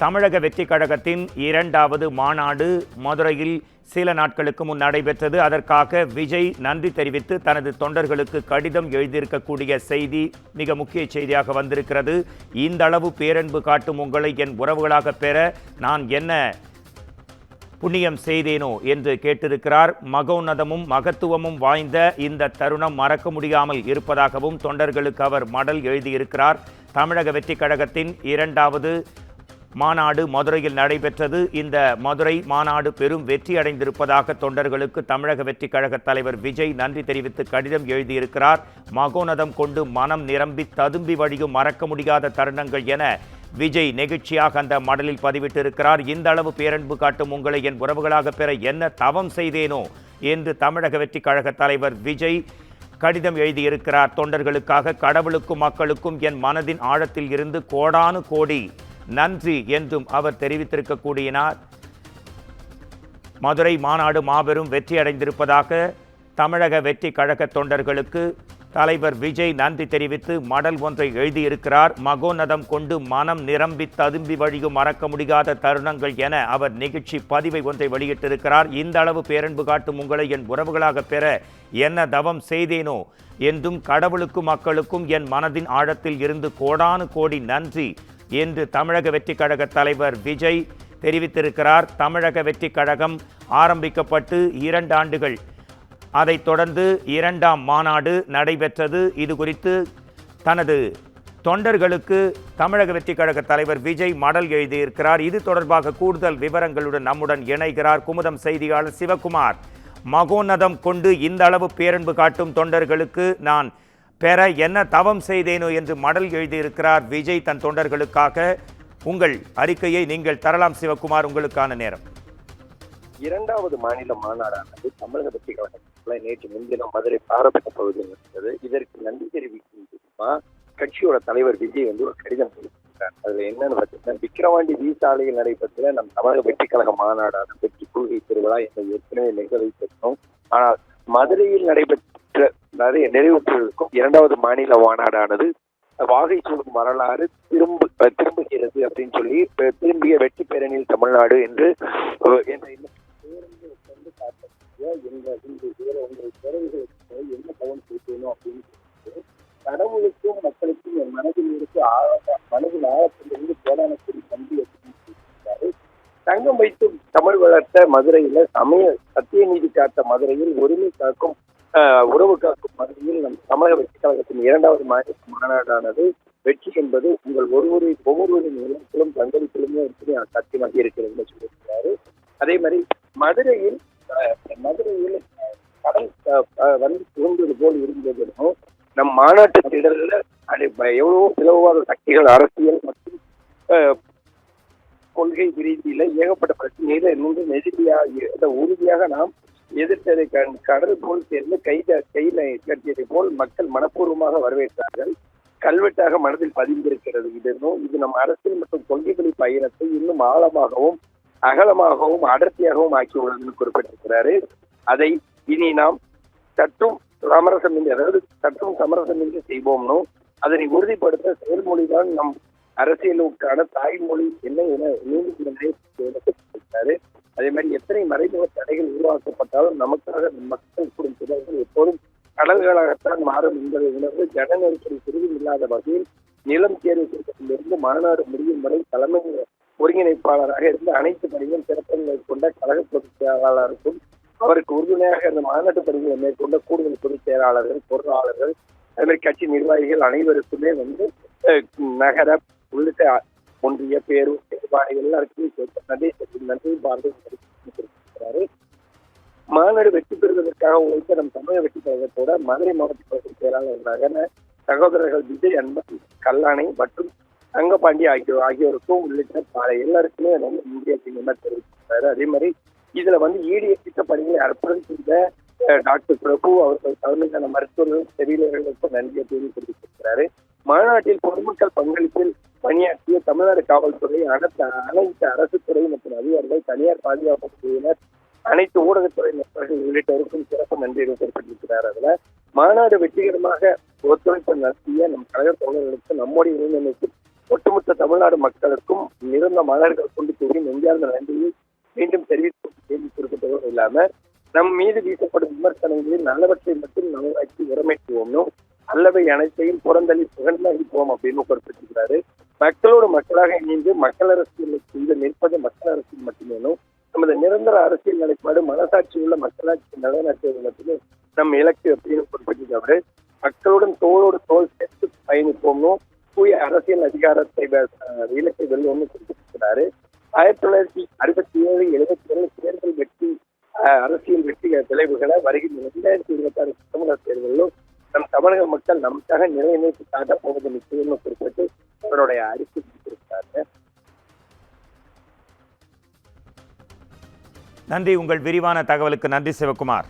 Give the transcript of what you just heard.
தமிழக வெற்றி கழகத்தின் இரண்டாவது மாநாடு மதுரையில் சில நாட்களுக்கு முன் நடைபெற்றது. அதற்காக விஜய் நன்றி தெரிவித்து தனது தொண்டர்களுக்கு கடிதம் எழுதியிருக்கக்கூடிய செய்தி மிக முக்கிய செய்தியாக வந்திருக்கிறது. இந்த அளவு பேரன்பு காட்டும் உங்களை என் உறவுகளாக பெற நான் என்ன புண்ணியம் செய்தேனோ என்று கேட்டிருக்கிறார். மகோன்னதமும் மகத்துவமும் வாய்ந்த இந்த தருணம் மறக்க முடியாமல் இருப்பதாகவும் தொண்டர்களுக்கு அவர் மடல் எழுதியிருக்கிறார். தமிழக வெற்றி கழகத்தின் இரண்டாவது மாநாடு மதுரையில் நடைபெற்றது. இந்த மதுரை மாநாடு பெரும் வெற்றி அடைந்திருப்பதாக தொண்டர்களுக்கு தமிழக வெற்றி கழக தலைவர் விஜய் நன்றி தெரிவித்து கடிதம் எழுதியிருக்கிறார். மகோனதம் கொண்டு மனம் நிரம்பி ததும்பி வழியும் மறக்க முடியாத தருணங்கள் என விஜய் நெகிழ்ச்சியாக அந்த மடலில் பதிவிட்டிருக்கிறார். இந்த அளவு பேரன்பு காட்டும் உங்களை என் உறவுகளாக பெற என்ன தவம் செய்தேனோ என்று தமிழக வெற்றி கழக தலைவர் விஜய் கடிதம் எழுதியிருக்கிறார். தொண்டர்களுக்காக கடவுளுக்கும் மக்களுக்கும் என் மனதின் ஆழத்தில் இருந்து கோடானு கோடி நன்றி என்றும் அவர் தெரிவித்திருக்கக்கூடியனார். மதுரை மாநாடு மாபெரும் வெற்றி அடைந்திருப்பதாக தமிழக வெற்றி கழக தொண்டர்களுக்கு தலைவர் விஜய் நன்றி தெரிவித்து மடல் ஒன்றை எழுதியிருக்கிறார். மகோன்னதம் கொண்டு மனம் நிரம்பி ததும்பி வழியும் மறக்க முடியாத தருணங்கள் என அவர் நிகழ்ச்சி பதிவை ஒன்றை வெளியிட்டிருக்கிறார். இந்த அளவு பேரன்பு காட்டும் உங்களை என் உறவுகளாக பெற என்ன தவம் செய்தேனோ என்றும் கடவுளுக்கும் மக்களுக்கும் என் மனதின் ஆழத்தில் இருந்து கோடானு கோடி நன்றி என்று தமிழக வெற்றி கழக தலைவர் விஜய் தெரிவித்திருக்கிறார். தமிழக வெற்றி கழகம் ஆரம்பிக்கப்பட்டு 2 ஆண்டுகள், அதைத் தொடர்ந்து 2ஆம் மாநாடு நடைபெற்றது. இது குறித்து தனது தொண்டர்களுக்கு தமிழக வெற்றி கழக தலைவர் விஜய் மடல் எழுதியிருக்கிறார். இது தொடர்பாக கூடுதல் விவரங்களுடன் நம்முடன் இணைகிறார் குமுதம் செய்தியாளர் சிவகுமார். மகோன்னதம் கொண்டு இந்த அளவு பேரன்பு காட்டும் தொண்டர்களுக்கு நான் பெற என்ன தவம் செய்தேனோ என்று மடல் எழுதியிருக்கிறார் விஜய் தன் தொண்டர்களுக்காக. உங்கள் அறிக்கையை நீங்கள் தரலாம் சிவகுமார், உங்களுக்கான நேரம். இரண்டாவது மாநில மாநாடானது தமிழக வெற்றி கழகத்தில் நேற்று முன்தினம் மதுரை பாரபட்ச பகுதியில் இருந்தது. இதற்கு நன்றி தெரிவிக்கும் கட்சியோட தலைவர் விஜய் ஒரு கடிதம் கொடுத்திருக்கிறார். அதுல என்னன்னு பார்த்தீங்கன்னா, விக்கிரவாண்டி வி சாலையில் நடைபெற்ற நம் தமிழக வெற்றி கழக மாநாடான வெற்றி கொள்கை திருவிழா என்ற ஏற்கனவே நிகழ்ச்சிருக்கோம். ஆனால் மதுரையில் நடைபெற்ற நிறைவுற்றிருக்கும் இரண்டாவது மாநில மாநாடானது வாகை சூடும் வரலாறு திரும்புகிறது அப்படின்னு சொல்லி திரும்பிய வெற்றி பேரணியில் தமிழ்நாடு என்று என்ன கவனம் செலுத்தணும் அப்படின்னு சொல்லிட்டு கடவுளுக்கும் மக்களுக்கும் என் மனதில் இருக்கு மனதில் ஆழத்திலிருந்து கோடான கூடி நன்றி அப்படின்னு தங்கம் வைத்து தமிழ் வளர்த்த மதுரையில சத்திய நீதி காத்த மதுரையில் ஒருமை காக்கும் உறவு காக்கும் மதுரையில் நம் தமிழக வெற்றி கழகத்தின் இரண்டாவது மாநாடானது வெற்றி என்பது உங்கள் ஒவ்வொருவரின் நிலத்திலும் பங்களிப்பிலுமே சாத்தியமாக இருக்கிறது சொல்லியிருக்கிறாரு. அதே மாதிரி மதுரையில் கடல் வந்து தோன்றுவது போல் இருந்ததும் நம் மாநாட்டு திடல்ல எவ்வளவோ பிளவுவாத சக்திகள் அரசியல் மற்றும் கொள்கை விரிதியில ஏகப்பட்ட பிரச்சனையில இன்னும் உறுதியாக நாம் எதிர்த்ததை கடல் போல் சேர்ந்து கையில கட்டியதை போல் மக்கள் மனப்பூர்வமாக வரவேற்றார்கள். கல்வெட்டாக மனதில் பதிந்திருக்கிறது. இது நம் அரசியல் மற்றும் கொள்கைகளின் பயணத்தை இன்னும் ஆழமாகவும் அகலமாகவும் அடர்த்தியாகவும் ஆக்கியுள்ளதுன்னு குறிப்பிட்டிருக்கிறாரு. அதை இனி நாம் சற்றும் சமரசமின்றி செய்வோம்னோ அதனை உறுதிப்படுத்த செயல்மொழிதான் நம் அரசியலுக்கான தாய்மொழி என்ன என நீதிமன்றம். அதே மாதிரி எத்தனை மறைமுக தடைகள் உருவாக்கப்பட்டாலும் நமக்காக மக்கள் கூடும் திடல்கள் எப்போதும் கடல்களாகத்தான் மாறும் என்பதை உணர்ந்து ஜன நெருக்கடி சிறிதும் இல்லாத வகையில் நிலம் தேர்வு செய்வதிலிருந்து மாநாடு முடியும் வரை தலைமை ஒருங்கிணைப்பாளராக இருந்து அனைத்து பணிகளும் சிறப்புகளை கொண்ட கழக பொதுச் செயலாளருக்கும் அவருக்கு உறுதுணையாக இந்த மாநாட்டு பணிகளை மேற்கொண்ட கூடுதல் பொதுச் செயலாளர்கள், பொருளாளர்கள், அதே மாதிரி கட்சி நிர்வாகிகள் அனைவருக்குமே நகர உள்ளிட்ட ஒன்றிய பேரூர் நிர்வாகிகள் எல்லாருக்கும் நன்றி பார்வையாளர். மாநாடு வெற்றி பெறுவதற்காக உழைத்த நம் தமிழக வெற்றி கழகத்தோட மதுரை மாவட்ட கழக செயலாளர்களாக சகோதரர்கள் விஜய், அன்பன், கல்லானை மற்றும் தங்கபாண்டி ஆகியோருக்கும் உள்ளிட்ட எல்லாருக்குமே இந்திய தெரிவித்திருக்கிறாரு. அதே மாதிரி இதுல ஈடியத்திட்ட பணிகளை அர்ப்பணம் செய்த டாக்டர் பிரபு அவர்கள் தலைமையிலான மருத்துவர்கள், செவிலியர்களுக்கும் நன்றியை தெரிவித்திருக்கிறாரு. மாநாட்டில் பொதுமக்கள் பங்களிப்பில் பணியாற்றிய தமிழ்நாடு காவல்துறை, அனைத்து அரசு துறை மற்றும் அதிகாரிகள், தனியார் பாதுகாப்பு குழுவினர், அனைத்து ஊடகத்துறை நண்பர்கள் உள்ளிட்டவருக்கும் சிறப்பு நன்றி குறிப்பிட்டிருக்கிறார். அதுல மாநாடு வெற்றிகரமாக ஒத்துழைப்பு நடத்திய நம் கழக தோழர்களுக்கு நம்முடைய இளைஞர்களுக்கு ஒட்டுமொத்த தமிழ்நாடு மக்களுக்கும் நிறந்த மலர்கள் கொண்டு கூறி நெஞ்சார்ந்த நன்றியை மீண்டும் தெரிவித்திருப்பதோடு இல்லாம நம் மீது வீசப்படும் விமர்சனங்களில் நல்லவற்றை மட்டும் நலவாக்கி உரமேற்றுவோம்னு அல்லவை அனைத்தையும் புறந்தள்ளி புகழ்ந்தளிப்போம் அப்படின்னு குறிப்பிட்டிருக்கிறாரு. மக்களோடு மக்களாக இணைந்து மக்கள் அரசியலுக்கு செய்து நிற்பது மக்கள் அரசியல் மட்டுமேனும் நமது நிரந்தர அரசியல் நிலைப்பாடு மனசாட்சி உள்ள மக்களாட்சி நிலைநாட்டுவது மட்டுமே நம் இலக்கு அப்படின்னு குறிப்பிட்டிருக்காரு. மக்களுடன் தோளோடு தோல் சேர்த்து பயணிப்போம்னு தூய அரசியல் அதிகாரத்தை இலக்கை வெல்லும்னு குறிப்பிட்டிருக்கிறாரு. 1967, 77 தேர்தல் வெற்றி அரசியல் வெற்றி விளைவுகளை வருகின்ற 2026 சட்டமன்ற தேர்தலிலும் நம் தமிழக மக்கள் நமக்காக நிலைநிறுத்தி காட்ட போவது நிச்சயம்னு குறிப்பிட்டு அவருடைய அறிக்கை கொடுத்திருக்கிறாங்க. நன்றி. உங்கள் விரிவான தகவலுக்கு நன்றி சிவகுமார்.